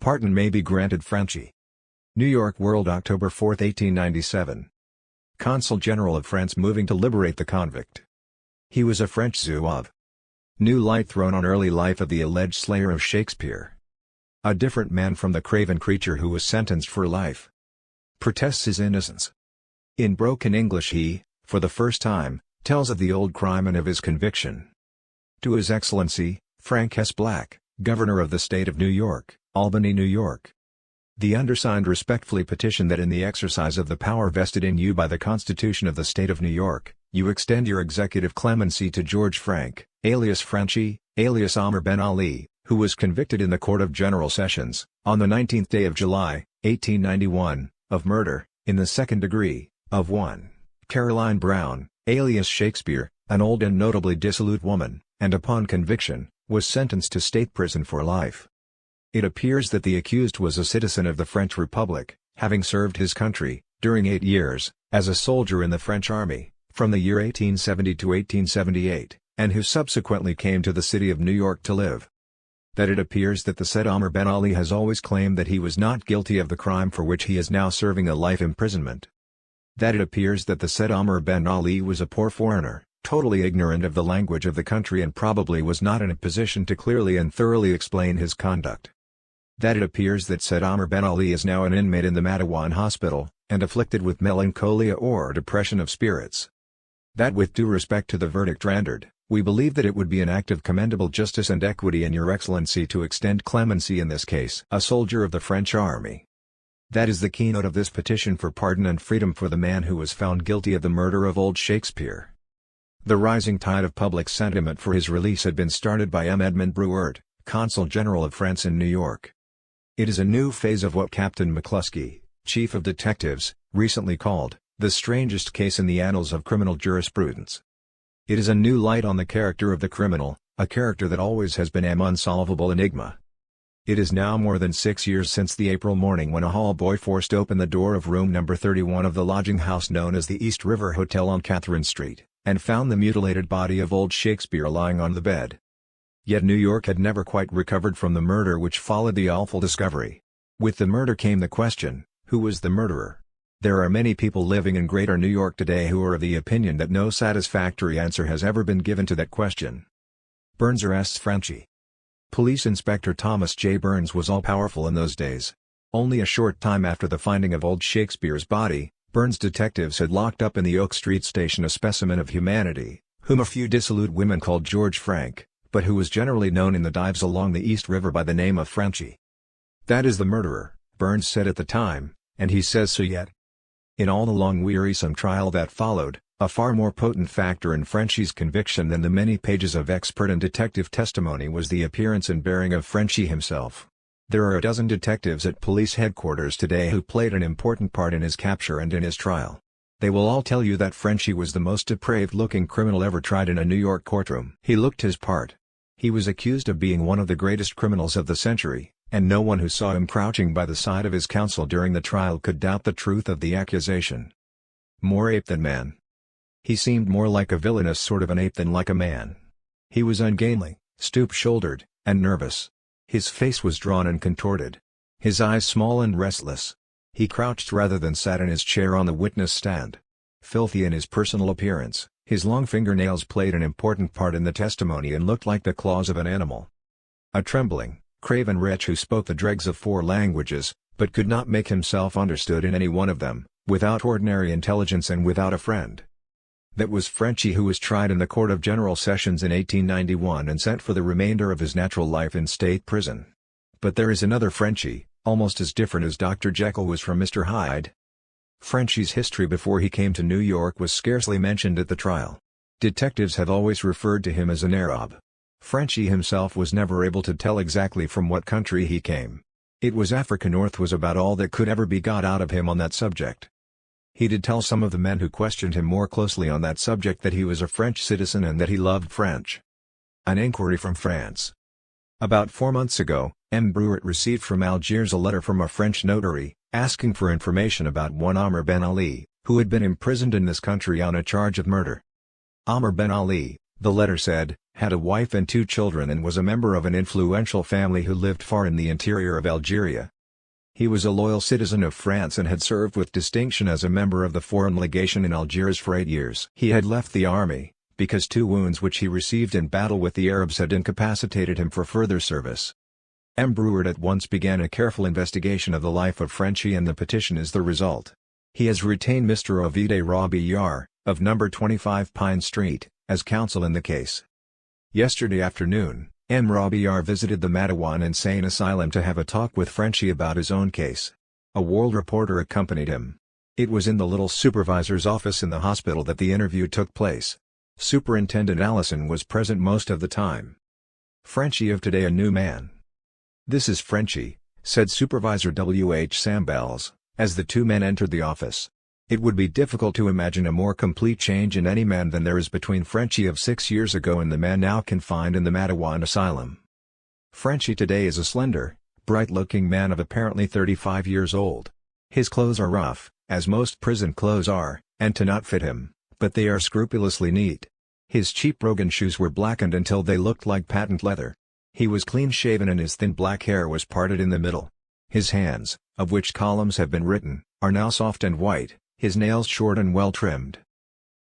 Pardon may be granted Frenchy. New York World, October 4, 1897. Consul General of France moving to liberate the convict. He was a French zouave. New light thrown on early life of the alleged slayer of Shakespeare. A different man from the craven creature who was sentenced for life. Protests his innocence. In broken English he, for the first time, tells of the old crime and of his conviction. To His Excellency, Frank S. Black, Governor of the State of New York, Albany, New York. The undersigned respectfully petition that in the exercise of the power vested in you by the Constitution of the State of New York, you extend your executive clemency to George Frank, alias Frenchy, alias Amer Ben Ali, who was convicted in the Court of General Sessions, on the 19th day of July, 1891, of murder, in the second degree, of one, Caroline Brown, alias Shakespeare, an old and notably dissolute woman, and upon conviction, was sentenced to state prison for life. It appears that the accused was a citizen of the French Republic, having served his country, during 8 years, as a soldier in the French army, from the year 1870 to 1878, and who subsequently came to the city of New York to live. That it appears that the said Amer Ben Ali has always claimed that he was not guilty of the crime for which he is now serving a life imprisonment. That it appears that the said Amer Ben Ali was a poor foreigner, totally ignorant of the language of the country and probably was not in a position to clearly and thoroughly explain his conduct. That it appears that said Amer Ben Ali is now an inmate in the Matteawan Hospital, and afflicted with melancholia or depression of spirits. That with due respect to the verdict rendered, we believe that it would be an act of commendable justice and equity in your excellency to extend clemency in this case. A soldier of the French army. That is the keynote of this petition for pardon and freedom for the man who was found guilty of the murder of old Shakespeare. The rising tide of public sentiment for his release had been started by M. Edmund Bruert, Consul General of France in New York. It is a new phase of what Captain McCluskey, Chief of Detectives, recently called, the strangest case in the annals of criminal jurisprudence. It is a new light on the character of the criminal, a character that always has been an unsolvable enigma. It is now more than 6 years since the April morning when a hall boy forced open the door of room number 31 of the lodging house known as the East River Hotel on Catherine Street, and found the mutilated body of old Shakespeare lying on the bed. Yet New York had never quite recovered from the murder which followed the awful discovery. With the murder came the question, who was the murderer? There are many people living in Greater New York today who are of the opinion that no satisfactory answer has ever been given to that question. Burns arrests Frenchy. Police Inspector Thomas J. Burns was all-powerful in those days. Only a short time after the finding of old Shakespeare's body, Burns' detectives had locked up in the Oak Street station a specimen of humanity, whom a few dissolute women called George Frank, but who was generally known in the dives along the East River by the name of Frenchy. That is the murderer, Burns said at the time, and he says so yet. In all the long wearisome trial that followed, a far more potent factor in Frenchy's conviction than the many pages of expert and detective testimony was the appearance and bearing of Frenchy himself. There are a dozen detectives at police headquarters today who played an important part in his capture and in his trial. They will all tell you that Frenchy was the most depraved-looking criminal ever tried in a New York courtroom. He looked his part. He was accused of being one of the greatest criminals of the century, and no one who saw him crouching by the side of his counsel during the trial could doubt the truth of the accusation. More ape than man. He seemed more like a villainous sort of an ape than like a man. He was ungainly, stoop-shouldered, and nervous. His face was drawn and contorted. His eyes small and restless. He crouched rather than sat in his chair on the witness stand. Filthy in his personal appearance, his long fingernails played an important part in the testimony and looked like the claws of an animal. A trembling, craven wretch who spoke the dregs of 4 languages, but could not make himself understood in any one of them, without ordinary intelligence and without a friend. That was Frenchy, who was tried in the Court of General Sessions in 1891 and sent for the remainder of his natural life in state prison. But there is another Frenchy, almost as different as Dr. Jekyll was from Mr. Hyde. Frenchy's history before he came to New York was scarcely mentioned at the trial. Detectives have always referred to him as an Arab. Frenchy himself was never able to tell exactly from what country he came. It was Africa North was about all that could ever be got out of him on that subject. He did tell some of the men who questioned him more closely on that subject that he was a French citizen and that he loved French. An inquiry from France. About 4 months ago, M. Bruert received from Algiers a letter from a French notary, asking for information about one Amer Ben Ali, who had been imprisoned in this country on a charge of murder. Amer Ben Ali, The letter said, had a wife and 2 children and was a member of an influential family who lived far in the interior of Algeria. He was a loyal citizen of France and had served with distinction as a member of the foreign legation in Algiers for 8 years. He had left the army, because 2 wounds which he received in battle with the Arabs had incapacitated him for further service. M. Brewer at once began a careful investigation of the life of Frenchy, and the petition is the result. He has retained Mr. Ovide Robillard, of No. 25 Pine Street, as counsel in the case. Yesterday afternoon, M. Robillard visited the Matteawan Insane Asylum to have a talk with Frenchy about his own case. A world reporter accompanied him. It was in the little supervisor's office in the hospital that the interview took place. Superintendent Allison was present most of the time. Frenchy of today, a new man. "This is Frenchy," said Supervisor W. H. Sambells, as the 2 men entered the office. It would be difficult to imagine a more complete change in any man than there is between Frenchy of 6 years ago and the man now confined in the Matteawan Asylum. Frenchy today is a slender, bright-looking man of apparently 35 years old. His clothes are rough, as most prison clothes are, and to not fit him, but they are scrupulously neat. His cheap brogan shoes were blackened until they looked like patent leather. He was clean-shaven and his thin black hair was parted in the middle. His hands, of which columns have been written, are now soft and white, his nails short and well-trimmed.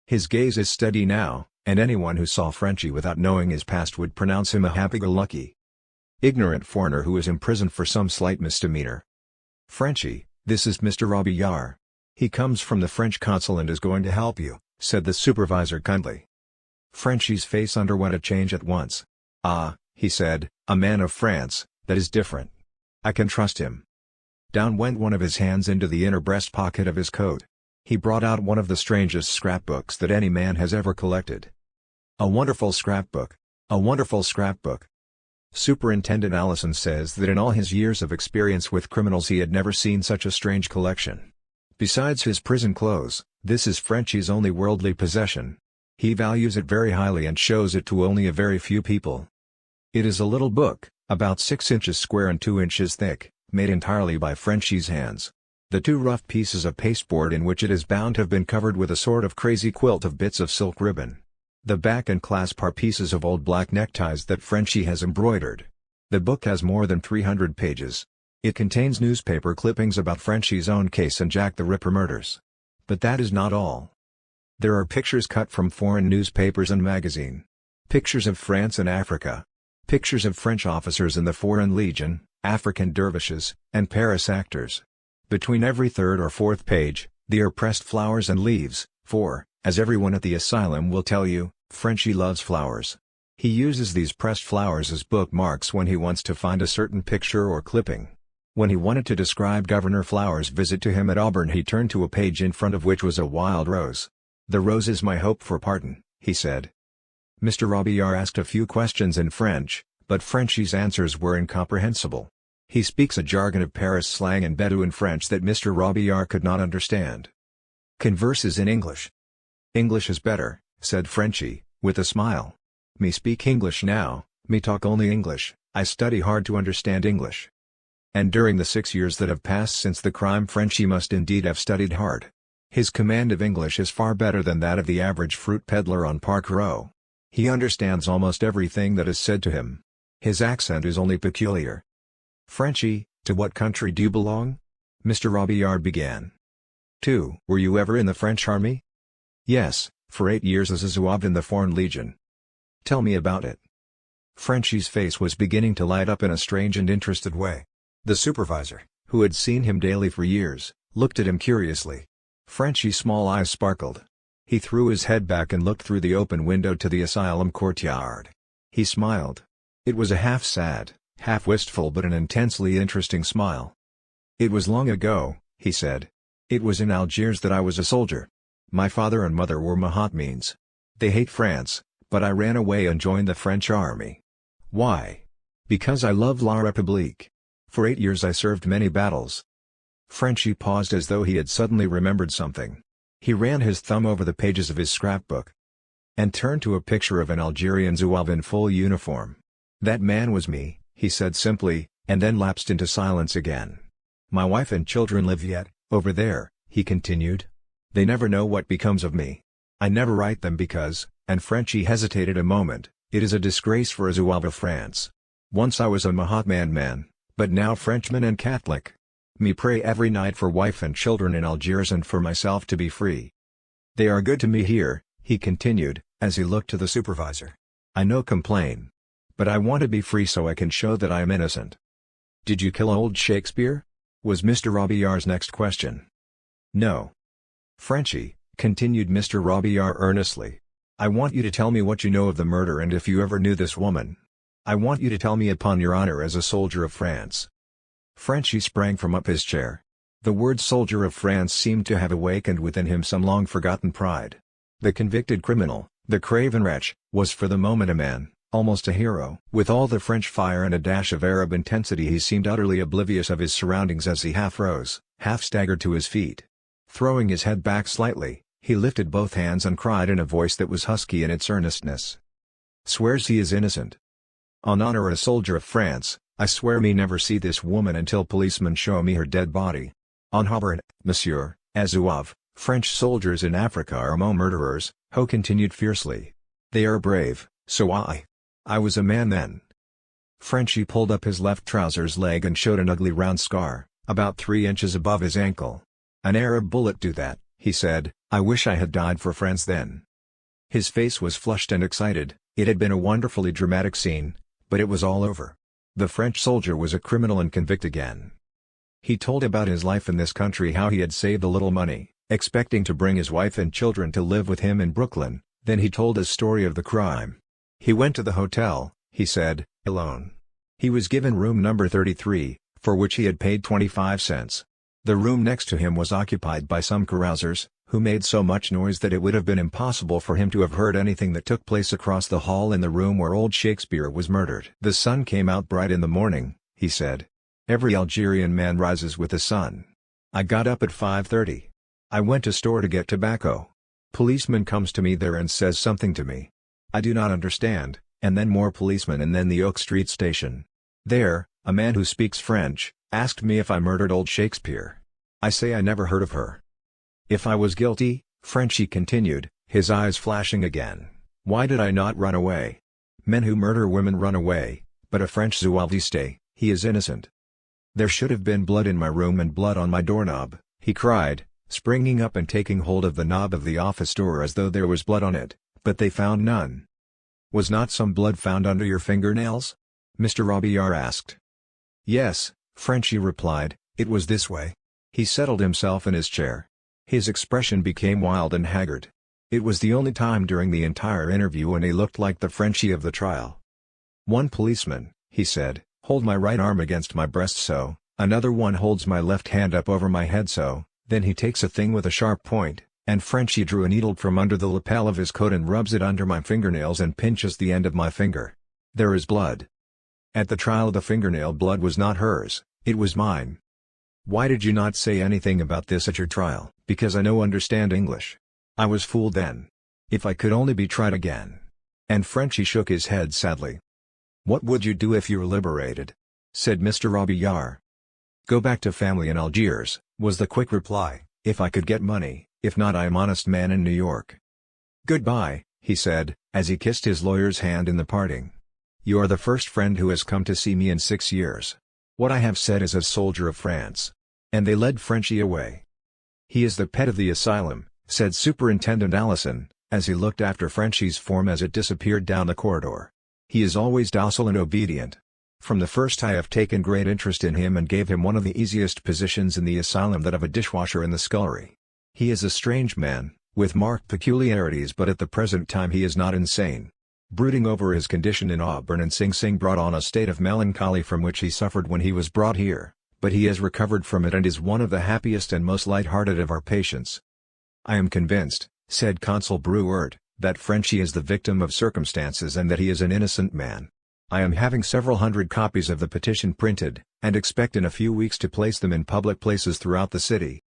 His gaze is steady now, and anyone who saw Frenchy without knowing his past would pronounce him a happy-go-lucky, ignorant foreigner who is imprisoned for some slight misdemeanor. "Frenchy, this is Mr. Robillard. He comes from the French consul and is going to help you," said the supervisor kindly. Frenchy's face underwent a change at once. "Ah," he said, "a man of France, that is different. I can trust him." Down went one of his hands into the inner breast pocket of his coat. He brought out one of the strangest scrapbooks that any man has ever collected. "A wonderful scrapbook. A wonderful scrapbook." Superintendent Allison says that in all his years of experience with criminals he had never seen such a strange collection. Besides his prison clothes, this is Frenchy's only worldly possession. He values it very highly and shows it to only a very few people. It is a little book, about 6 inches square and 2 inches thick, made entirely by Frenchy's hands. The 2 rough pieces of pasteboard in which it is bound have been covered with a sort of crazy quilt of bits of silk ribbon. The back and clasp are pieces of old black neckties that Frenchy has embroidered. The book has more than 300 pages. It contains newspaper clippings about Frenchy's own case and Jack the Ripper murders. But that is not all. There are pictures cut from foreign newspapers and magazines. Pictures of France and Africa. Pictures of French officers in the Foreign Legion, African dervishes, and Paris actors. Between every 3rd or 4th page, there are pressed flowers and leaves, for, as everyone at the asylum will tell you, Frenchy loves flowers. He uses these pressed flowers as bookmarks when he wants to find a certain picture or clipping. When he wanted to describe Governor Flower's visit to him at Auburn, he turned to a page in front of which was a wild rose. "The rose is my hope for pardon," he said. Mr. Robillard asked a few questions in French, but Frenchy's answers were incomprehensible. He speaks a jargon of Paris slang and Bedouin French that Mr. Robillard could not understand. Converses in English. "English is better," said Frenchy, with a smile. "Me speak English now, me talk only English, I study hard to understand English." And during the 6 years that have passed since the crime, Frenchy must indeed have studied hard. His command of English is far better than that of the average fruit peddler on Park Row. He understands almost everything that is said to him. His accent is only peculiar. "Frenchy, to what country do you belong?" Mr. Robillard began. Were you ever in the French army?" "Yes, for 8 years as a zouave in the Foreign Legion." "Tell me about it." Frenchy's face was beginning to light up in a strange and interested way. The supervisor, who had seen him daily for years, looked at him curiously. Frenchy's small eyes sparkled. He threw his head back and looked through the open window to the asylum courtyard. He smiled. It was a half-sad, half-wistful but an intensely interesting smile. "It was long ago," he said. "It was in Algiers that I was a soldier. My father and mother were Mahatmins. They hate France, but I ran away and joined the French army. Why? Because I love La République. For 8 years I served many battles." Frenchy paused as though he had suddenly remembered something. He ran his thumb over the pages of his scrapbook, and turned to a picture of an Algerian zouave in full uniform. "That man was me," he said simply, and then lapsed into silence again. "My wife and children live yet, over there," he continued. "They never know what becomes of me. I never write them because," and Frenchie hesitated a moment, "it is a disgrace for a Zouave of France. Once I was a Mahatman man, but now Frenchman and Catholic. Me pray every night for wife and children in Algiers and for myself to be free. They are good to me here," he continued, as he looked to the supervisor. "I no complain. But I want to be free so I can show that I am innocent." "Did you kill old Shakespeare?" was Mr. Robillard's next question. "No. Frenchie," continued Mr. Robillard earnestly, "I want you to tell me what you know of the murder and if you ever knew this woman. I want you to tell me upon your honor as a soldier of France." Frenchie sprang from up his chair. The word soldier of France seemed to have awakened within him some long-forgotten pride. The convicted criminal, the craven wretch, was for the moment a man, almost a hero. With all the French fire and a dash of Arab intensity he seemed utterly oblivious of his surroundings as he half rose, half staggered to his feet. Throwing his head back slightly, he lifted both hands and cried in a voice that was husky in its earnestness. "Swears he is innocent. On honor as a soldier of France, I swear me never see this woman until policemen show me her dead body. On Hobart, monsieur, as Zouave, French soldiers in Africa are no murderers," Ho continued fiercely. "They are brave, so I was a man then." Frenchie pulled up his left trousers leg and showed an ugly round scar, about 3 inches above his ankle. "An Arab bullet do that," he said. "I wish I had died for France then." His face was flushed and excited. It had been a wonderfully dramatic scene, but it was all over. The French soldier was a criminal and convict again. He told about his life in this country, how he had saved a little money, expecting to bring his wife and children to live with him in Brooklyn. Then he told his story of the crime. He went to the hotel, he said, alone. He was given room number 33, for which he had paid 25 cents. The room next to him was occupied by some carousers, who made so much noise that it would have been impossible for him to have heard anything that took place across the hall in the room where old Shakespeare was murdered. "The sun came out bright in the morning," he said. "Every Algerian man rises with the sun. I got up at 5:30. I went to store to get tobacco. Policeman comes to me there and says something to me. I do not understand, and then more policemen and then the Oak Street station. There, a man who speaks French, asked me if I murdered old Shakespeare. I say I never heard of her. If I was guilty," Frenchie continued, his eyes flashing again, "why did I not run away? Men who murder women run away, but a French Zouave stay, he is innocent. There should have been blood in my room and blood on my doorknob," he cried, springing up and taking hold of the knob of the office door as though there was blood on it, "but they found none." "Was not some blood found under your fingernails?" Mr. Robillard asked. "Yes," Frenchie replied, "it was this way." He settled himself in his chair. His expression became wild and haggard. It was the only time during the entire interview when he looked like the Frenchie of the trial. "One policeman," he said, "hold my right arm against my breast so, another one holds my left hand up over my head so, then he takes a thing with a sharp point, and Frenchie drew a needle from under the lapel of his coat and rubs it under my fingernails and pinches the end of my finger. There is blood. At the trial the fingernail blood was not hers, it was mine. Why did you not say anything about this at your trial?" "Because I no understand English. I was fooled then. If I could only be tried again." And Frenchie shook his head sadly. "What would you do if you were liberated?" said Mr. Robillard. "Go back to family in Algiers," was the quick reply. "If I could get money, if not I am honest man in New York." "Goodbye," he said, as he kissed his lawyer's hand in the parting. "You are the first friend who has come to see me in 6 years. What I have said is a soldier of France." And they led Frenchie away. "He is the pet of the asylum," said Superintendent Allison, as he looked after Frenchie's form as it disappeared down the corridor. "He is always docile and obedient. From the first I have taken great interest in him and gave him one of the easiest positions in the asylum, that of a dishwasher in the scullery. He is a strange man, with marked peculiarities, but at the present time he is not insane. Brooding over his condition in Auburn and Sing Sing brought on a state of melancholy from which he suffered when he was brought here, but he has recovered from it and is one of the happiest and most light-hearted of our patients. I am convinced," said Consul Bruert, "that Frenchie is the victim of circumstances and that he is an innocent man. I am having several hundred copies of the petition printed, and expect in a few weeks to place them in public places throughout the city.